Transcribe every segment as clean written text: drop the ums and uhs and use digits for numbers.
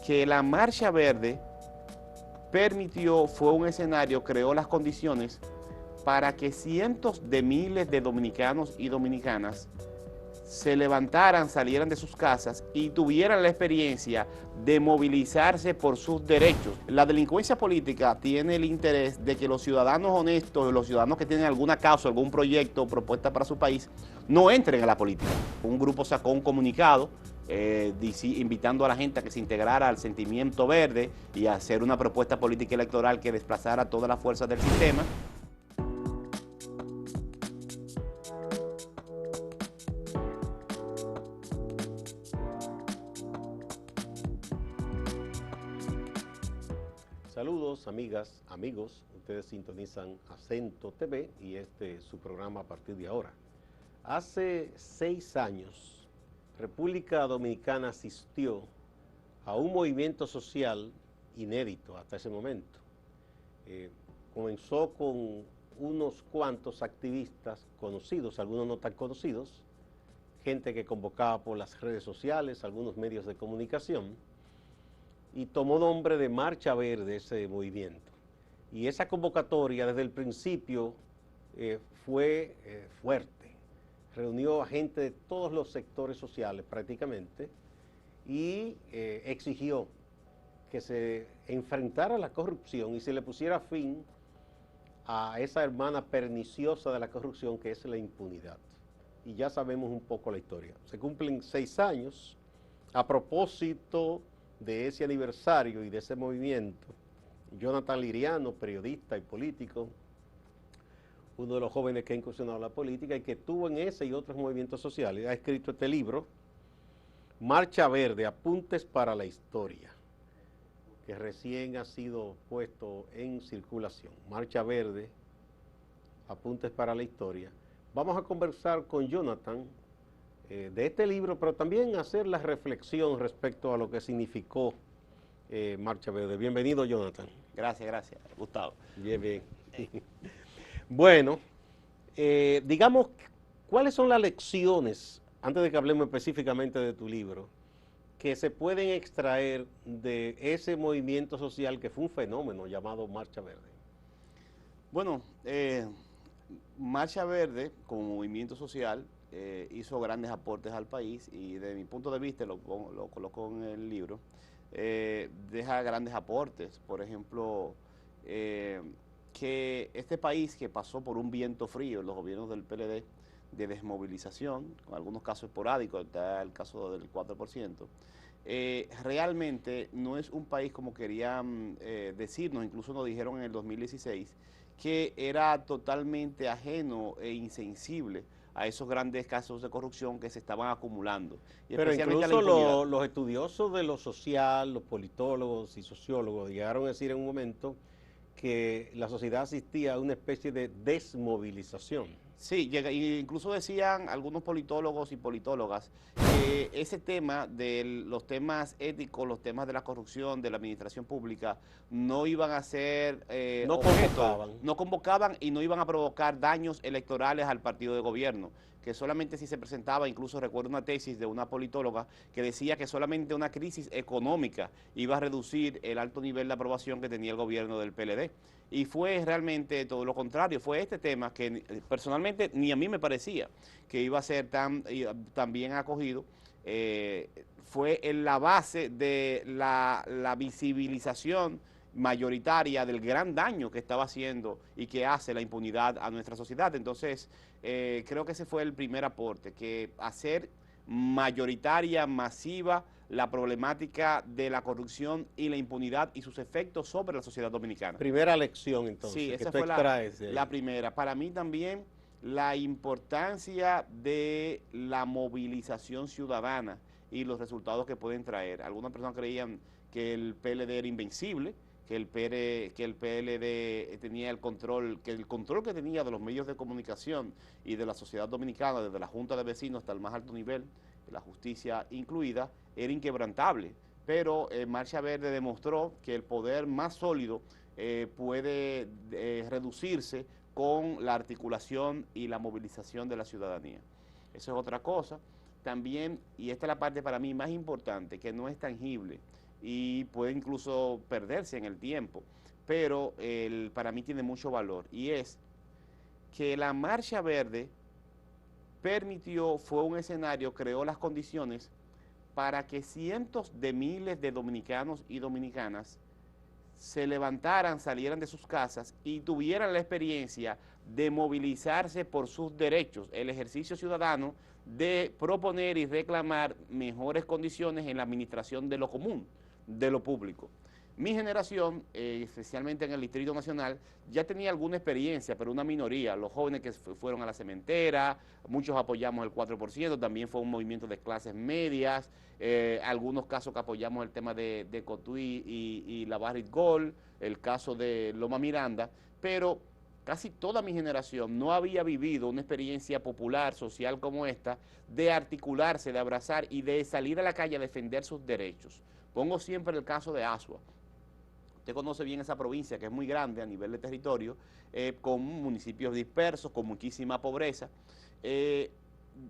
que la Marcha Verde permitió, fue un escenario, creó las condiciones para que cientos de miles de dominicanos y dominicanas se levantaran, salieran de sus casas y tuvieran la experiencia de movilizarse por sus derechos. La delincuencia política tiene el interés de que los ciudadanos honestos, los ciudadanos que tienen alguna causa, algún proyecto o propuesta para su país, no entren a la política. Un grupo sacó un comunicado invitando a la gente a que se integrara al sentimiento verde y a hacer una propuesta política electoral que desplazara todas las fuerzas del sistema. Saludos, amigas, amigos. Ustedes sintonizan Acento TV y este es su programa a partir de ahora. Hace 6 años, República Dominicana asistió a un movimiento social inédito hasta ese momento. Comenzó con unos cuantos activistas conocidos, algunos no tan conocidos, gente que convocaba por las redes sociales, algunos medios de comunicación, y tomó nombre de Marcha Verde ese movimiento. Y esa convocatoria desde el principio fue fuerte. Reunió a gente de todos los sectores sociales prácticamente y exigió que se enfrentara la corrupción y se le pusiera fin a esa hermana perniciosa de la corrupción que es la impunidad. Y ya sabemos un poco la historia. Se cumplen 6 años a propósito de ese aniversario y de ese movimiento. Jonathan Liriano, periodista y político, uno de los jóvenes que ha incursionado en la política y que estuvo en ese y otros movimientos sociales, ha escrito este libro, Marcha Verde, Apuntes para la Historia, que recién ha sido puesto en circulación. Marcha Verde, Apuntes para la Historia. Vamos a conversar con Jonathan de este libro, pero también hacer la reflexión respecto a lo que significó Marcha Verde. Bienvenido, Jonathan. Gracias, Gustavo. Bien, bien. Bueno, digamos, ¿cuáles son las lecciones, antes de que hablemos específicamente de tu libro, que se pueden extraer de ese movimiento social que fue un fenómeno llamado Marcha Verde? Bueno, Marcha Verde, como movimiento social, hizo grandes aportes al país y desde mi punto de vista, lo coloco en el libro, deja grandes aportes. Por ejemplo, que este país que pasó por un viento frío en los gobiernos del PLD de desmovilización, con algunos casos esporádicos, está el caso del 4%, realmente no es un país como querían decirnos, incluso nos dijeron en el 2016, que era totalmente ajeno e insensible a esos grandes casos de corrupción que se estaban acumulando. Y pero especialmente incluso los estudiosos de lo social, los politólogos y sociólogos, llegaron a decir en un momento que la sociedad asistía a una especie de desmovilización. Sí, incluso decían algunos politólogos y politólogas que ese tema de los temas éticos, los temas de la corrupción, de la administración pública, no iban a ser no convocaban y no iban a provocar daños electorales al partido de gobierno, que solamente si se presentaba, incluso recuerdo una tesis de una politóloga que decía que solamente una crisis económica iba a reducir el alto nivel de aprobación que tenía el gobierno del PLD. Y fue realmente todo lo contrario, fue este tema que personalmente ni a mí me parecía que iba a ser tan bien acogido, fue en la base de la visibilización mayoritaria del gran daño que estaba haciendo y que hace la impunidad a nuestra sociedad. Entonces, creo que ese fue el primer aporte, que hacer mayoritaria, masiva, la problemática de la corrupción y la impunidad y sus efectos sobre la sociedad dominicana. Primera lección, entonces. Sí, que esa tú fue la primera. Para mí también la importancia de la movilización ciudadana y los resultados que pueden traer. Algunas personas creían que el PLD era invencible, que el PLD tenía el control que tenía de los medios de comunicación y de la sociedad dominicana, desde la Junta de Vecinos hasta el más alto nivel, la justicia incluida, era inquebrantable. Pero Marcha Verde demostró que el poder más sólido puede reducirse con la articulación y la movilización de la ciudadanía. Eso es otra cosa. También, y esta es la parte para mí más importante, que no es tangible y puede incluso perderse en el tiempo, pero para mí tiene mucho valor, y es que la Marcha Verde fue un escenario, creó las condiciones para que cientos de miles de dominicanos y dominicanas se levantaran, salieran de sus casas y tuvieran la experiencia de movilizarse por sus derechos, el ejercicio ciudadano de proponer y reclamar mejores condiciones en la administración de lo común, de lo público. Mi generación, especialmente en el Distrito Nacional, ya tenía alguna experiencia, pero una minoría. Los jóvenes que fueron a la cementera, muchos apoyamos el 4%, también fue un movimiento de clases medias, algunos casos que apoyamos el tema de Cotuí y la Barrick Gold, el caso de Loma Miranda, pero casi toda mi generación no había vivido una experiencia popular, social como esta, de articularse, de abrazar y de salir a la calle a defender sus derechos. Pongo siempre el caso de Asua. Usted conoce bien esa provincia, que es muy grande a nivel de territorio, con municipios dispersos, con muchísima pobreza.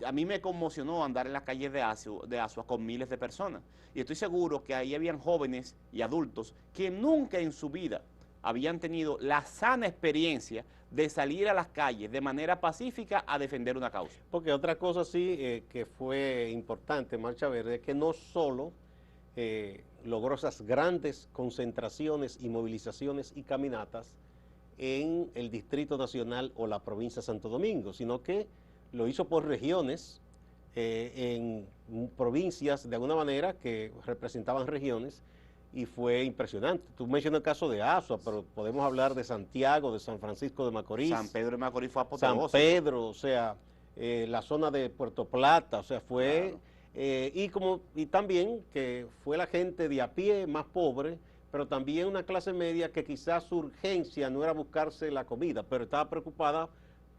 A mí me conmocionó andar en las calles de Asua con miles de personas. Y estoy seguro que ahí habían jóvenes y adultos que nunca en su vida habían tenido la sana experiencia de salir a las calles de manera pacífica a defender una causa. Porque otra cosa sí que fue importante en Marcha Verde es que no solo logró esas grandes concentraciones y movilizaciones y caminatas en el Distrito Nacional o la provincia de Santo Domingo, sino que lo hizo por regiones, en provincias de alguna manera que representaban regiones, y fue impresionante. Tú mencionas el caso de Asua, pero podemos hablar de Santiago, de San Francisco de Macorís. San Pedro de Macorís fue San apoteósico. Pedro, o sea, la zona de Puerto Plata, o sea, fue... Claro. Y también que fue la gente de a pie más pobre, pero también una clase media que quizás su urgencia no era buscarse la comida, pero estaba preocupada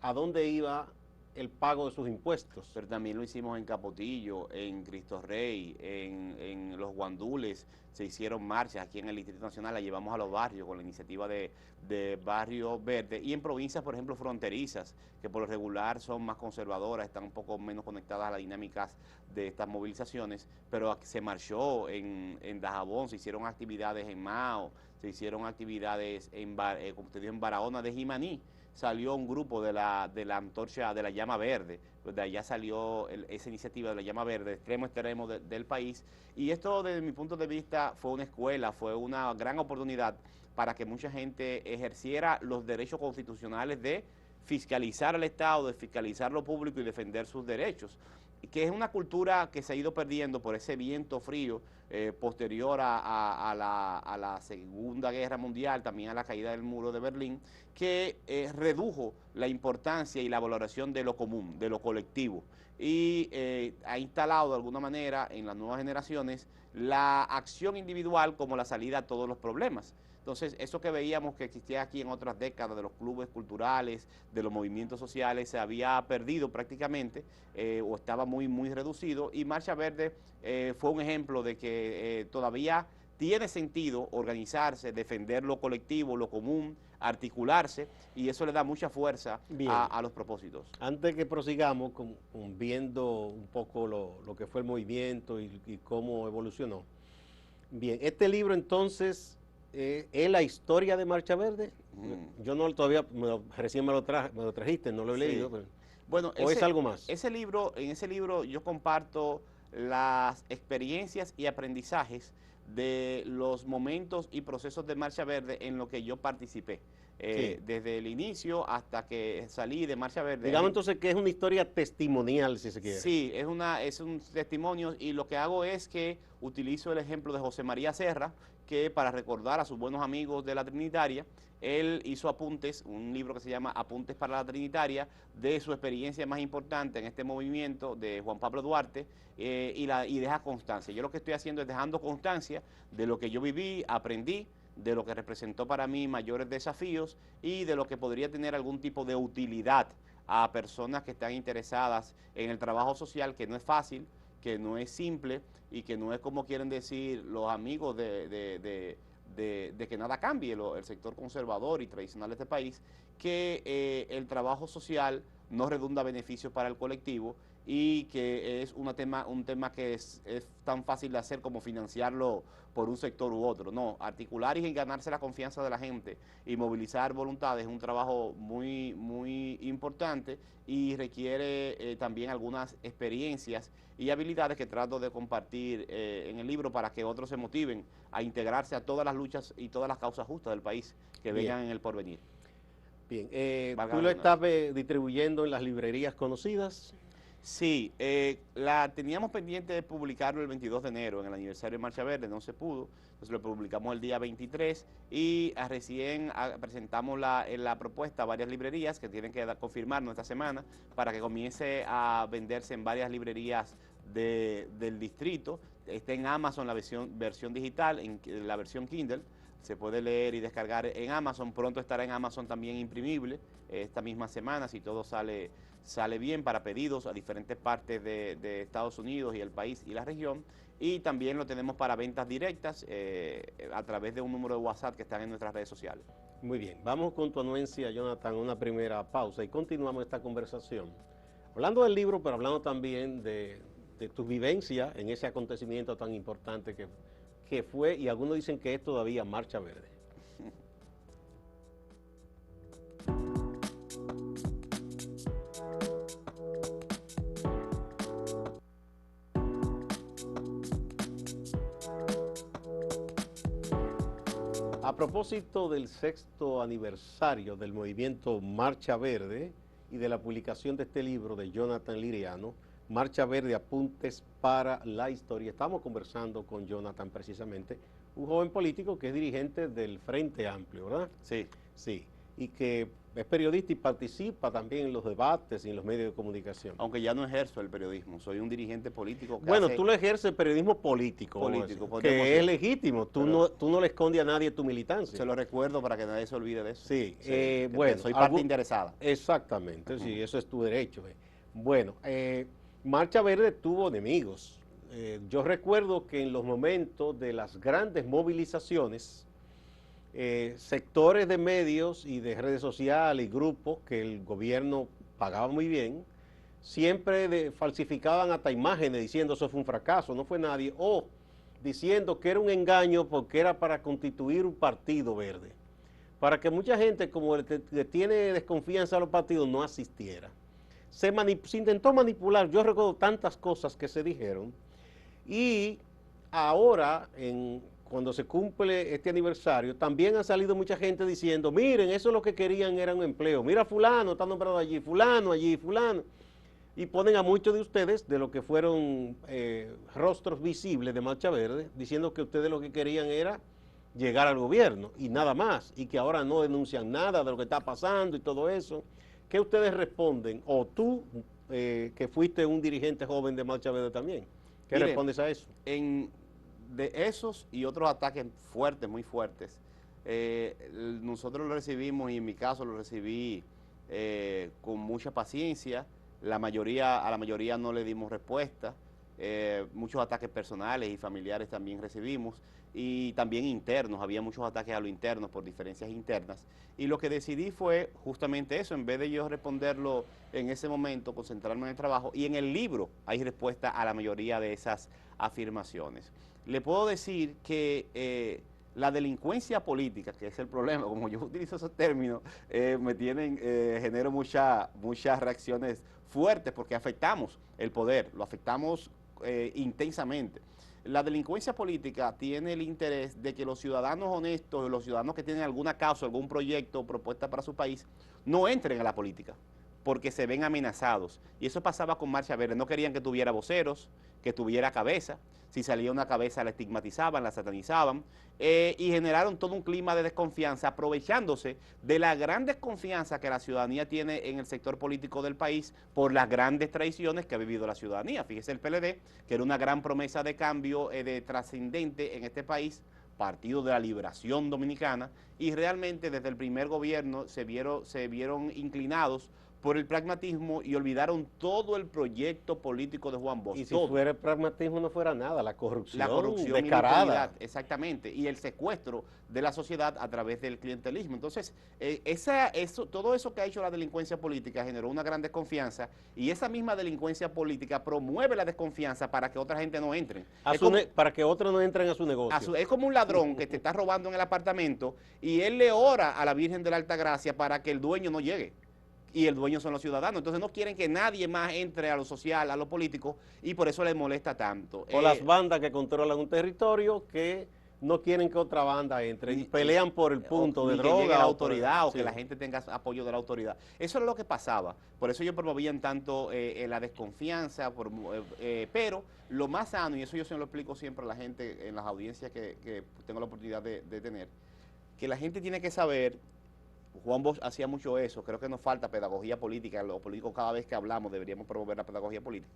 a dónde iba el pago de sus impuestos. Pero también lo hicimos en Capotillo, en Cristo Rey, en Los Guandules, se hicieron marchas aquí en el Distrito Nacional, la llevamos a los barrios con la iniciativa de Barrio Verde, y en provincias, por ejemplo, fronterizas, que por lo regular son más conservadoras, están un poco menos conectadas a las dinámicas de estas movilizaciones, pero se marchó en Dajabón, se hicieron actividades en Mao, se hicieron actividades como te digo, en Barahona de Jimaní. Salió un grupo de la antorcha, de la llama verde, pues de allá salió esa iniciativa de la llama verde, extremo a extremo del país, y esto desde mi punto de vista fue una escuela, fue una gran oportunidad para que mucha gente ejerciera los derechos constitucionales de fiscalizar al Estado, de fiscalizar lo público y defender sus derechos, que es una cultura que se ha ido perdiendo por ese viento frío posterior a la Segunda Guerra Mundial, también a la caída del muro de Berlín, que redujo la importancia y la valoración de lo común, de lo colectivo, y ha instalado de alguna manera en las nuevas generaciones la acción individual como la salida a todos los problemas. Entonces, eso que veíamos que existía aquí en otras décadas de los clubes culturales, de los movimientos sociales, se había perdido prácticamente o estaba muy, muy reducido, y Marcha Verde fue un ejemplo de que todavía tiene sentido organizarse, defender lo colectivo, lo común, articularse, y eso le da mucha fuerza a los propósitos. Antes que prosigamos viendo un poco lo que fue el movimiento y cómo evolucionó. Bien, este libro entonces... ¿es la historia de Marcha Verde? Yo no todavía, recién me lo trajiste, no lo he leído. Pero, bueno, ¿o es algo más? En ese libro yo comparto las experiencias y aprendizajes de los momentos y procesos de Marcha Verde en lo que yo participé. Sí. Desde el inicio hasta que salí de Marcha Verde. Digamos entonces que es una historia testimonial, si se quiere. Sí, es un testimonio, y lo que hago es que utilizo el ejemplo de José María Serra, que para recordar a sus buenos amigos de la Trinitaria, él hizo apuntes, un libro que se llama Apuntes para la Trinitaria, de su experiencia más importante en este movimiento de Juan Pablo Duarte, y deja constancia. Yo lo que estoy haciendo es dejando constancia de lo que yo viví, aprendí, de lo que representó para mí mayores desafíos y de lo que podría tener algún tipo de utilidad a personas que están interesadas en el trabajo social, que no es fácil, que no es simple y que no es como quieren decir los amigos de que nada cambie, el sector conservador y tradicional de este país, que el trabajo social no redunda beneficios para el colectivo y que es un tema que es tan fácil de hacer como financiarlo por un sector u otro. No, articular y ganarse la confianza de la gente y movilizar voluntades es un trabajo muy, muy importante y requiere también algunas experiencias y habilidades que trato de compartir en el libro para que otros se motiven a integrarse a todas las luchas y todas las causas justas del país que vengan en el porvenir. Bien, Valga ¿tú la lo estás redundancia. distribuyendo en las librerías conocidas? Sí, la teníamos pendiente de publicarlo el 22 de enero, en el aniversario de Marcha Verde, no se pudo, entonces lo publicamos el día 23 y recién presentamos la propuesta a varias librerías que tienen que confirmarnos esta semana para que comience a venderse en varias librerías del distrito. Está en Amazon la versión digital, en la versión Kindle, se puede leer y descargar en Amazon, pronto estará en Amazon también imprimible, esta misma semana, si todo sale bien, para pedidos a diferentes partes de Estados Unidos y el país y la región, y también lo tenemos para ventas directas a través de un número de WhatsApp que están en nuestras redes sociales. Muy bien, vamos con tu anuencia, Jonathan, una primera pausa y continuamos esta conversación. Hablando del libro, pero hablando también de tu vivencia en ese acontecimiento tan importante que fue, y algunos dicen que es todavía Marcha Verde. A propósito del 6º aniversario del movimiento Marcha Verde y de la publicación de este libro de Jonathan Liriano, Marcha Verde, apuntes para la historia, estamos conversando con Jonathan precisamente, un joven político que es dirigente del Frente Amplio, ¿verdad? Sí. Sí, y que es periodista y participa también en los debates y en los medios de comunicación. Aunque ya no ejerzo el periodismo, soy un dirigente político que Bueno, hace tú lo ejerces periodismo político, político, podríamos que es decir. legítimo, Pero tú no le escondes a nadie tu militancia. se lo recuerdo para que nadie se olvide de eso. Sí, Que bueno. soy parte interesada. Exactamente, sí, eso es tu derecho. Bueno, Marcha Verde tuvo enemigos. Yo recuerdo que en los momentos de las grandes movilizaciones, sectores de medios y de redes sociales y grupos que el gobierno pagaba muy bien, siempre falsificaban hasta imágenes diciendo eso fue un fracaso, no fue nadie, o diciendo que era un engaño porque era para constituir un partido verde, para que mucha gente, como le tiene desconfianza a los partidos, no asistiera. Se intentó manipular, yo recuerdo tantas cosas que se dijeron, y ahora, cuando se cumple este aniversario, también ha salido mucha gente diciendo, miren, eso es lo que querían, era un empleo, mira fulano, está nombrado allí, fulano, y ponen a muchos de ustedes, de lo que fueron rostros visibles de Marcha Verde, diciendo que ustedes lo que querían era llegar al gobierno y nada más, y que ahora no denuncian nada de lo que está pasando y todo eso. ¿Qué ustedes responden? O tú, que fuiste un dirigente joven de Marcha Verde también, ¿qué respondes a eso? De esos y otros ataques fuertes, muy fuertes, nosotros lo recibimos, y en mi caso lo recibí con mucha paciencia. A la mayoría no le dimos respuesta. Muchos ataques personales y familiares también recibimos, y también internos, había muchos ataques a lo interno por diferencias internas, y lo que decidí fue justamente eso, en vez de yo responderlo en ese momento, concentrarme en el trabajo, y en el libro hay respuesta a la mayoría de esas afirmaciones. Le puedo decir que la delincuencia política, que es el problema, como yo utilizo esos términos, genero muchas reacciones fuertes porque afectamos el poder, lo afectamos intensamente. La delincuencia política tiene el interés de que los ciudadanos honestos, los ciudadanos que tienen alguna causa, algún proyecto o propuesta para su país, no entren a la política, porque se ven amenazados. Y eso pasaba con Marcha Verde, no querían que tuviera voceros, que tuviera cabeza. Si salía una cabeza la estigmatizaban, la satanizaban, y generaron todo un clima de desconfianza, aprovechándose de la gran desconfianza que la ciudadanía tiene en el sector político del país por las grandes traiciones que ha vivido la ciudadanía. Fíjese el PLD, que era una gran promesa de cambio de trascendente en este país, Partido de la Liberación Dominicana, y realmente desde el primer gobierno se vieron inclinados por el pragmatismo y olvidaron todo el proyecto político de Juan Bosch. Y si todo. fuera el pragmatismo no fuera nada, la corrupción Y la descarada. impunidad, exactamente, y el secuestro de la sociedad a través del clientelismo. Entonces, todo eso que ha hecho la delincuencia política generó una gran desconfianza, y esa misma delincuencia política promueve la desconfianza para que otra gente no entre. Para que otros no entren a su negocio. Es como un ladrón que te está robando en el apartamento y él le ora a la Virgen de la Altagracia para que el dueño no llegue. Y el dueño son los ciudadanos. Entonces no quieren que nadie más entre a lo social, a lo político, y por eso les molesta tanto. O las bandas que controlan un territorio que no quieren que otra banda entre y pelean por el punto de droga. Que llegue la autoridad o sí, que la gente tenga apoyo de la autoridad. Eso es lo que pasaba. Por eso ellos promovían tanto la desconfianza, pero lo más sano, y eso yo se lo explico siempre a la gente en las audiencias que tengo la oportunidad de tener, que la gente tiene que saber. Juan Bosch hacía mucho eso, creo que nos falta pedagogía política, los políticos cada vez que hablamos deberíamos promover la pedagogía política.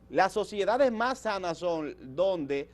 Las sociedades más sanas son donde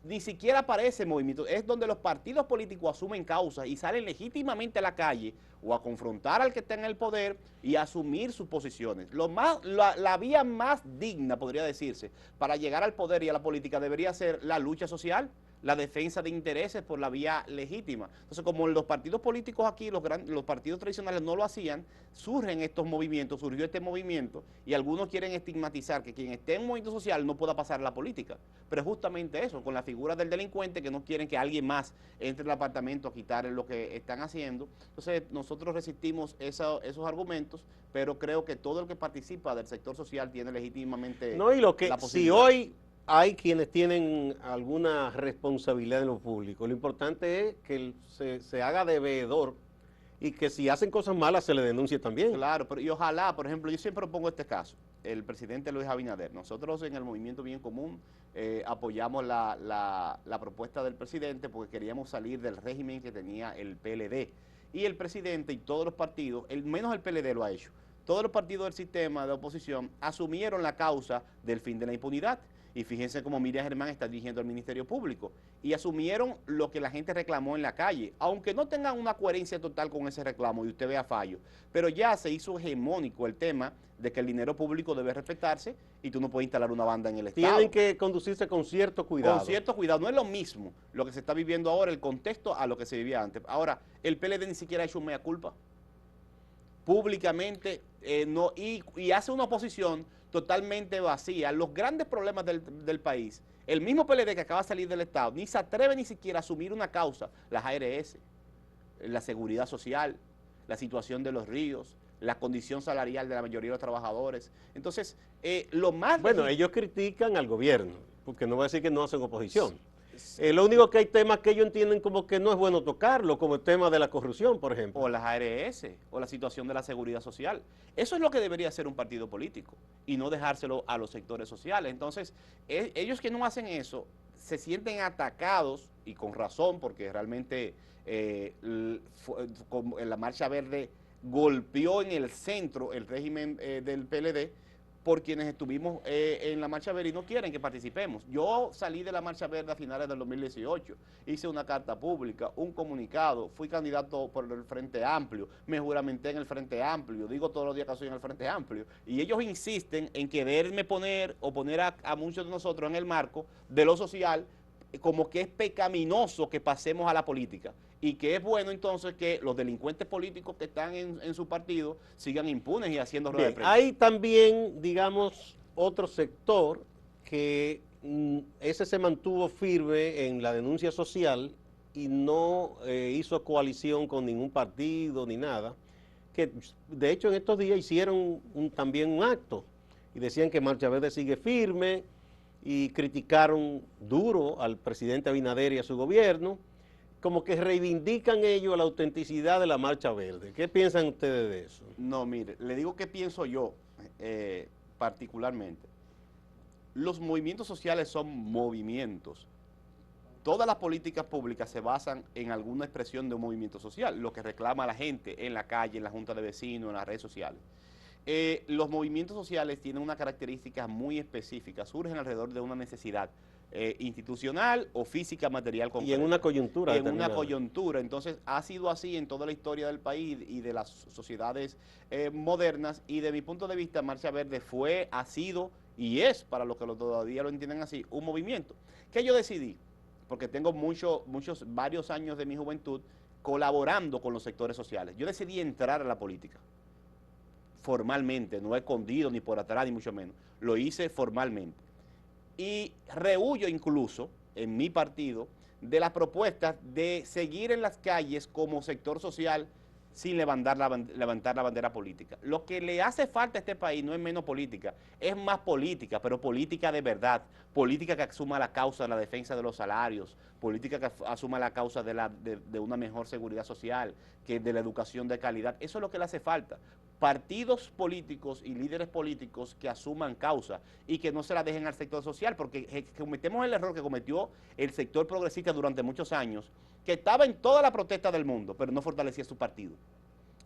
ni siquiera aparece movimiento, es donde los partidos políticos asumen causas y salen legítimamente a la calle o a confrontar al que está en el poder y a asumir sus posiciones. La vía más digna, podría decirse, para llegar al poder y a la política debería ser la lucha social, la defensa de intereses por la vía legítima. Entonces, como los partidos políticos aquí, los partidos tradicionales no lo hacían, surgen estos movimientos, surgió este movimiento, y algunos quieren estigmatizar que quien esté en un movimiento social no pueda pasar a la política. Pero es justamente eso, con la figura del delincuente, que no quieren que alguien más entre al apartamento a quitarle lo que están haciendo. Entonces, nosotros resistimos esos argumentos, pero creo que todo el que participa del sector social tiene legítimamente no, y lo que, la si posibilidad. hoy hay quienes tienen alguna responsabilidad en lo público, lo importante es que se haga de veedor y que si hacen cosas malas se le denuncie también. Claro, pero y ojalá, por ejemplo, yo siempre pongo este caso, el presidente Luis Abinader. Nosotros en el Movimiento Bien Común apoyamos la propuesta del presidente porque queríamos salir del régimen que tenía el PLD. Y el presidente y todos los partidos, menos el PLD lo ha hecho, todos los partidos del sistema de oposición asumieron la causa del fin de la impunidad. Y fíjense cómo Miriam Germán está dirigiendo el Ministerio Público. Y asumieron lo que la gente reclamó en la calle, aunque no tengan una coherencia total con ese reclamo y usted vea fallo. Pero ya se hizo hegemónico el tema de que el dinero público debe respetarse y tú no puedes instalar una banda en el Estado. Tienen que conducirse con cierto cuidado. Con cierto cuidado. No es lo mismo lo que se está viviendo ahora, el contexto, a lo que se vivía antes. Ahora, el PLD ni siquiera ha hecho un mea culpa. Públicamente no, y hace una oposición totalmente vacía. Los grandes problemas del país, el mismo PLD que acaba de salir del Estado, ni se atreve ni siquiera a asumir una causa, las ARS, la seguridad social, la situación de los ríos, la condición salarial de la mayoría de los trabajadores. Entonces, lo más... Bueno, ellos critican al gobierno, porque no va a decir que no hacen oposición. Lo único que hay temas que ellos entienden como que no es bueno tocarlo, como el tema de la corrupción, por ejemplo. O las ARS, o la situación de la seguridad social. Eso es lo que debería hacer un partido político, y no dejárselo a los sectores sociales. Entonces, ellos que no hacen eso, se sienten atacados, y con razón, porque realmente la Marcha Verde golpeó en el centro el régimen del PLD, por quienes estuvimos en la Marcha Verde y no quieren que participemos. Yo salí de la Marcha Verde a finales del 2018, hice una carta pública, un comunicado, fui candidato por el Frente Amplio, me juramenté en el Frente Amplio, digo todos los días que soy en el Frente Amplio, y ellos insisten en quererme poner a muchos de nosotros en el marco de lo social, como que es pecaminoso que pasemos a la política y que es bueno entonces que los delincuentes políticos que están en su partido sigan impunes y haciendo ruedas de prensa. Hay también, digamos, otro sector que ese se mantuvo firme en la denuncia social y no hizo coalición con ningún partido ni nada, que de hecho en estos días hicieron también un acto y decían que Marcha Verde sigue firme, y criticaron duro al presidente Abinader y a su gobierno, como que reivindican ellos la autenticidad de la Marcha Verde. ¿Qué piensan ustedes de eso? No, mire, le digo qué pienso yo particularmente. Los movimientos sociales son movimientos. Todas las políticas públicas se basan en alguna expresión de un movimiento social, lo que reclama la gente en la calle, en la junta de vecinos, en las redes sociales. Los movimientos sociales tienen una característica muy específica, surgen alrededor de una necesidad. institucional o física material concreta. Y en una coyuntura. En una coyuntura. Entonces, ha sido así en toda la historia del país y de las sociedades modernas, y de mi punto de vista, Marcha Verde ha sido y es, para los que todavía lo entienden así, un movimiento. Que yo decidí, porque tengo varios años de mi juventud colaborando con los sectores sociales. Yo decidí entrar a la política formalmente, no escondido ni por atrás ni mucho menos. Lo hice formalmente. Y rehuyo incluso en mi partido de las propuestas de seguir en las calles como sector social sin levantar la bandera política. Lo que le hace falta a este país no es menos política, es más política, pero política de verdad, política que asuma la causa de la defensa de los salarios, política que asuma la causa de una mejor seguridad social, que de la educación de calidad. Eso es lo que le hace falta. Partidos políticos y líderes políticos que asuman causa y que no se la dejen al sector social, porque cometemos el error que cometió el sector progresista durante muchos años, que estaba en toda la protesta del mundo, pero no fortalecía su partido,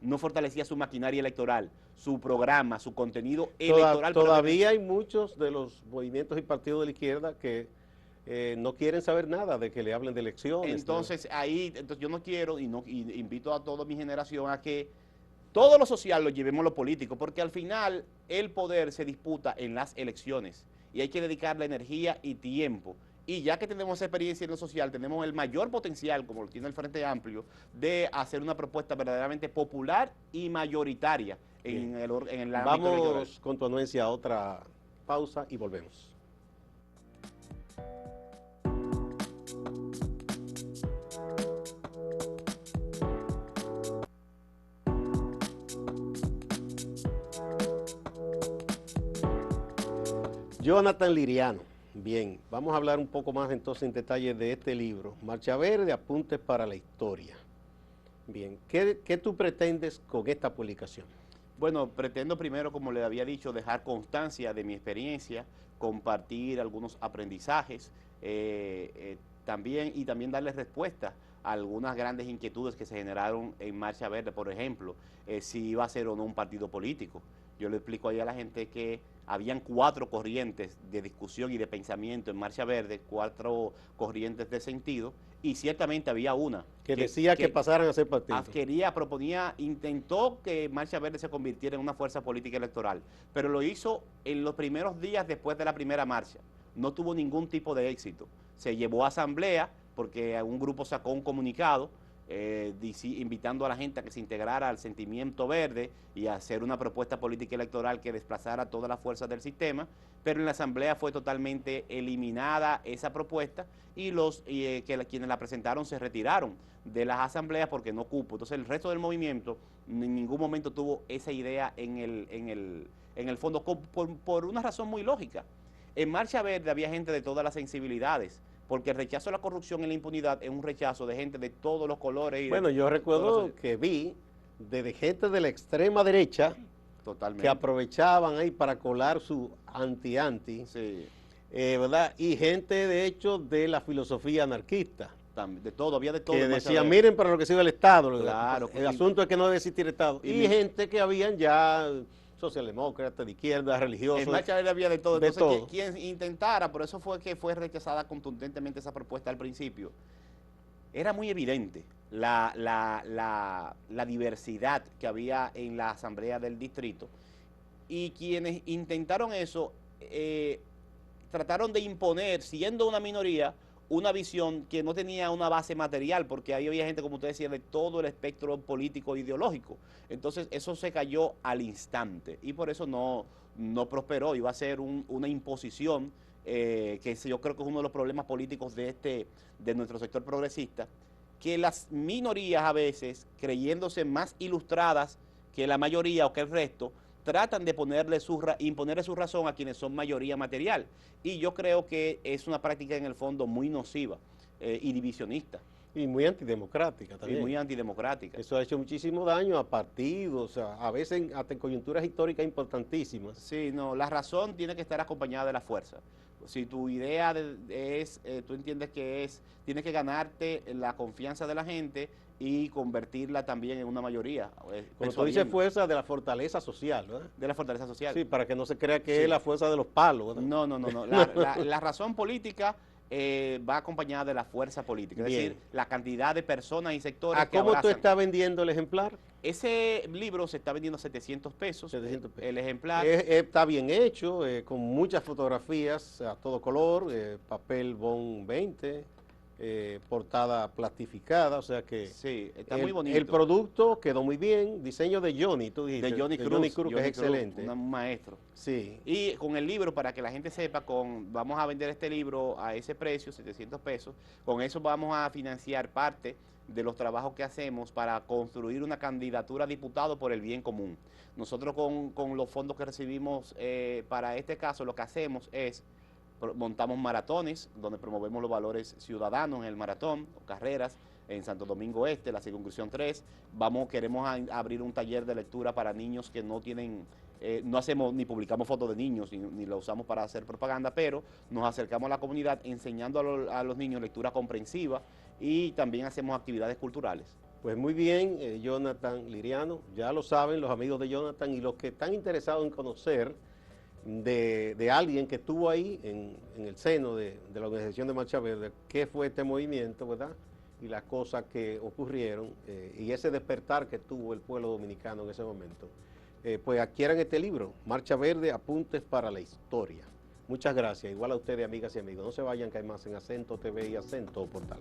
no fortalecía su maquinaria electoral, su programa, su contenido electoral. Todavía hay muchos de los movimientos y partidos de la izquierda que no quieren saber nada de que le hablen de elecciones. Entonces, yo no quiero, y invito a toda mi generación a que todo lo social lo llevemos a lo político, porque al final el poder se disputa en las elecciones y hay que dedicarle energía y tiempo. Y ya que tenemos experiencia en lo social, tenemos el mayor potencial, como lo tiene el Frente Amplio, de hacer una propuesta verdaderamente popular y mayoritaria en el ámbito electoral. Vamos con tu anuencia a otra pausa y volvemos. Jonathan Liriano. Bien, vamos a hablar un poco más entonces en detalle de este libro, Marcha Verde, Apuntes para la Historia. Bien, ¿qué tú pretendes con esta publicación? Bueno, pretendo primero, como le había dicho, dejar constancia de mi experiencia, compartir algunos aprendizajes, también darles respuesta a algunas grandes inquietudes que se generaron en Marcha Verde. Por ejemplo, si iba a ser o no un partido político. Yo le explico ahí a la gente que habían 4 corrientes de discusión y de pensamiento en Marcha Verde, 4 corrientes de sentido, y ciertamente había una que decía que pasaran a ser partido. Intentó que Marcha Verde se convirtiera en una fuerza política electoral, pero lo hizo en los primeros días después de la primera marcha. No tuvo ningún tipo de éxito. Se llevó a asamblea porque un grupo sacó un comunicado invitando a la gente a que se integrara al sentimiento verde y a hacer una propuesta política electoral que desplazara todas las fuerzas del sistema, pero en la asamblea fue totalmente eliminada esa propuesta y quienes la presentaron se retiraron de las asambleas porque no cupo. Entonces el resto del movimiento en ningún momento tuvo esa idea en el fondo, por una razón muy lógica. En Marcha Verde había gente de todas las sensibilidades, porque el rechazo a la corrupción y la impunidad es un rechazo de gente de todos los colores. Bueno, yo recuerdo que vi de gente de la extrema derecha que aprovechaban ahí para colar su anti-anti, sí. ¿Verdad? Y gente, de hecho, de la filosofía anarquista. De todo, había de todo. Que decían, miren para lo que sirve el Estado. Claro. El asunto es que no debe existir Estado. Y gente que habían ya socialdemócratas, de izquierda, religiosos. En Marcha Verde había de todo. Entonces, quien intentara, por eso fue que fue rechazada contundentemente esa propuesta al principio. Era muy evidente la diversidad que había en la asamblea del distrito, y quienes intentaron eso trataron de imponer, siendo una minoría, una visión que no tenía una base material, porque ahí había gente, como usted decía, de todo el espectro político e ideológico. Entonces eso se cayó al instante y por eso no prosperó. Iba a ser una imposición que yo creo que es uno de los problemas políticos de nuestro sector progresista, que las minorías a veces, creyéndose más ilustradas que la mayoría o que el resto, tratan de imponerle su razón a quienes son mayoría material. Y yo creo que es una práctica en el fondo muy nociva y divisionista. Y muy antidemocrática también. Y muy antidemocrática. Eso ha hecho muchísimo daño a partidos, a veces hasta en coyunturas históricas importantísimas. Sí, no, la razón tiene que estar acompañada de la fuerza. Si tu idea tú entiendes que tienes que ganarte la confianza de la gente y convertirla también en una mayoría. Cuando tú dices fuerza, de la fortaleza social, ¿verdad? De la fortaleza social. Sí, para que no se crea que es la fuerza de los palos, ¿verdad? No. La razón política va acompañada de la fuerza política, es Bien. decir, la cantidad de personas y sectores ¿A que cómo tú abrazan. estás vendiendo el ejemplar? Ese libro se está vendiendo a 700 pesos, 700 pesos. el ejemplar. Está bien hecho, con muchas fotografías a todo color, papel Bond 20, portada plastificada, o sea que Sí, está muy bonito. el producto quedó muy bien, diseño de Johnny, tú dijiste. De Johnny Cruz, que es Johnny Cruz, excelente. un maestro. Sí. Y con el libro, para que la gente sepa, vamos a vender este libro a ese precio, 700 pesos. Con eso vamos a financiar parte de los trabajos que hacemos para construir una candidatura a diputado por el bien común. Nosotros con los fondos que recibimos para este caso, lo que hacemos es montamos maratones donde promovemos los valores ciudadanos en el maratón, carreras en Santo Domingo Este, la circunscripción 3. Queremos abrir un taller de lectura para niños que no tienen, no hacemos ni publicamos fotos de niños ni lo usamos para hacer propaganda, pero nos acercamos a la comunidad enseñando a los niños lectura comprensiva y también hacemos actividades culturales. Pues muy bien, Jonathan Liriano, ya lo saben los amigos de Jonathan y los que están interesados en conocer de alguien que estuvo ahí en el seno de la organización de Marcha Verde, qué fue este movimiento, ¿verdad? Y las cosas que ocurrieron y ese despertar que tuvo el pueblo dominicano en ese momento. Pues adquieran este libro, Marcha Verde, Apuntes para la Historia. Muchas gracias, igual a ustedes, amigas y amigos. No se vayan, que hay más en Acento TV y Acento Portal.